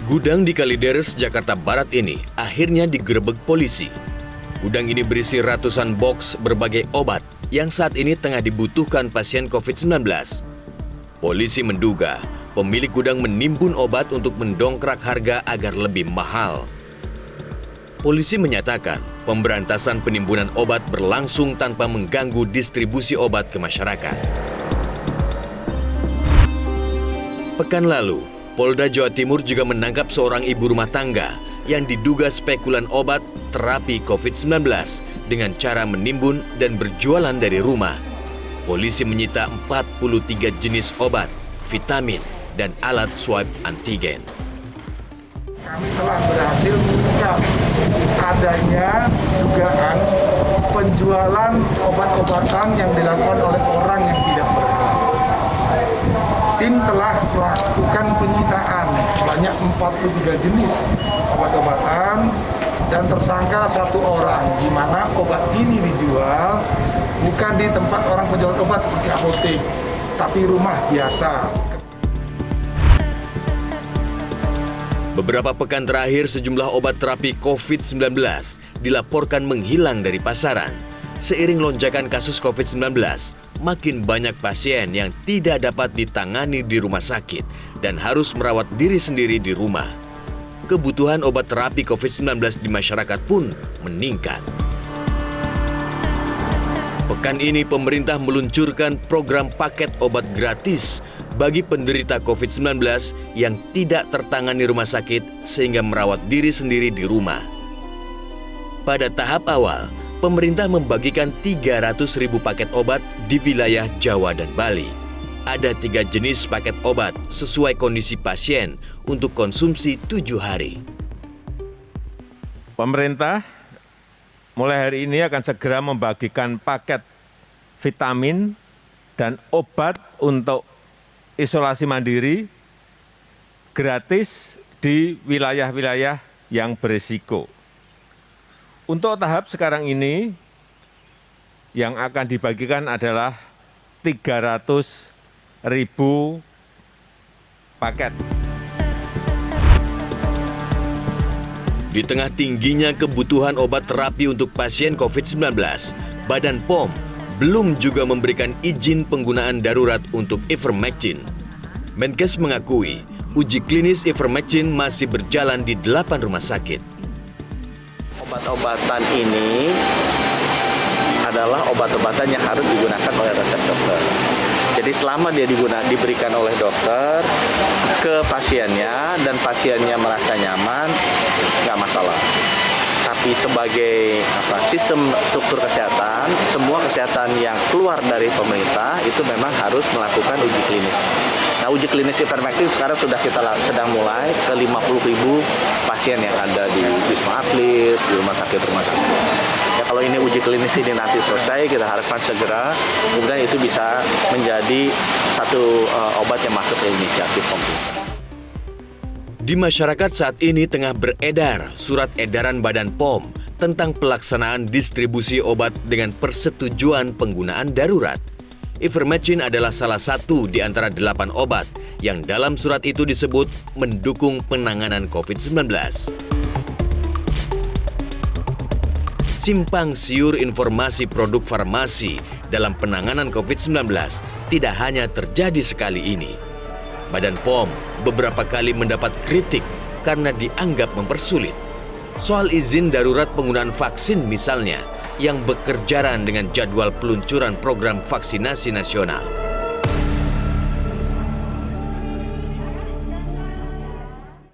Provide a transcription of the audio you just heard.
Gudang di Kalideres, Jakarta Barat ini akhirnya digerebek polisi. Gudang ini berisi ratusan boks berbagai obat yang saat ini tengah dibutuhkan pasien COVID-19. Polisi menduga pemilik gudang menimbun obat untuk mendongkrak harga agar lebih mahal. Polisi menyatakan pemberantasan penimbunan obat berlangsung tanpa mengganggu distribusi obat ke masyarakat. Pekan lalu, Polda Jawa Timur juga menangkap seorang ibu rumah tangga yang diduga spekulan obat terapi COVID-19 dengan cara menimbun dan berjualan dari rumah. Polisi menyita 43 jenis obat, vitamin, dan alat swab antigen. Kami telah berhasil mengungkap adanya dugaan penjualan obat-obatan yang dilakukan oleh orang yang tidak berhak. Tim telah melakukan penyitaan sebanyak 43 jenis obat-obatan dan tersangka satu orang, di mana obat ini dijual bukan di tempat orang penjual obat seperti apotek, tapi rumah biasa. Beberapa pekan terakhir, sejumlah obat terapi COVID-19 dilaporkan menghilang dari pasaran. Seiring lonjakan kasus COVID-19, makin banyak pasien yang tidak dapat ditangani di rumah sakit dan harus merawat diri sendiri di rumah. Kebutuhan obat terapi COVID-19 di masyarakat pun meningkat. Pekan ini pemerintah meluncurkan program paket obat gratis bagi penderita COVID-19 yang tidak tertangani rumah sakit sehingga merawat diri sendiri di rumah. Pada tahap awal, pemerintah membagikan 300.000 paket obat di wilayah Jawa dan Bali. Ada 3 jenis paket obat sesuai kondisi pasien untuk konsumsi 7 hari. Pemerintah mulai hari ini akan segera membagikan paket vitamin dan obat untuk isolasi mandiri gratis di wilayah-wilayah yang berisiko. Untuk tahap sekarang ini, yang akan dibagikan adalah 300.000 paket. Di tengah tingginya kebutuhan obat terapi untuk pasien COVID-19, Badan POM belum juga memberikan izin penggunaan darurat untuk Ivermectin. Menkes mengakui uji klinis Ivermectin masih berjalan di 8 rumah sakit. Obat-obatan ini adalah obat-obatan yang harus digunakan oleh resep dokter. Jadi selama dia diberikan oleh dokter ke pasiennya dan pasiennya merasa nyaman, nggak masalah. Tapi sebagai sistem struktur kesehatan, semua kesehatan yang keluar dari pemerintah itu memang harus melakukan uji klinis. Nah, uji klinis Ivermectin sekarang kita sedang mulai ke 50.000 pasien yang ada di Wisma Atlet, di rumah sakit. Ya, kalau ini uji klinis ini nanti selesai, kita harapkan segera, kemudian itu bisa menjadi satu obat yang masuk ke inisiatif pemerintah. Di masyarakat saat ini tengah beredar surat edaran Badan POM tentang pelaksanaan distribusi obat dengan persetujuan penggunaan darurat. Ivermectin adalah salah satu di antara 8 obat yang dalam surat itu disebut mendukung penanganan COVID-19. Simpang siur informasi produk farmasi dalam penanganan COVID-19 tidak hanya terjadi sekali ini. Badan POM beberapa kali mendapat kritik karena dianggap mempersulit. Soal izin darurat penggunaan vaksin misalnya, yang bekerjaan dengan jadwal peluncuran program vaksinasi nasional.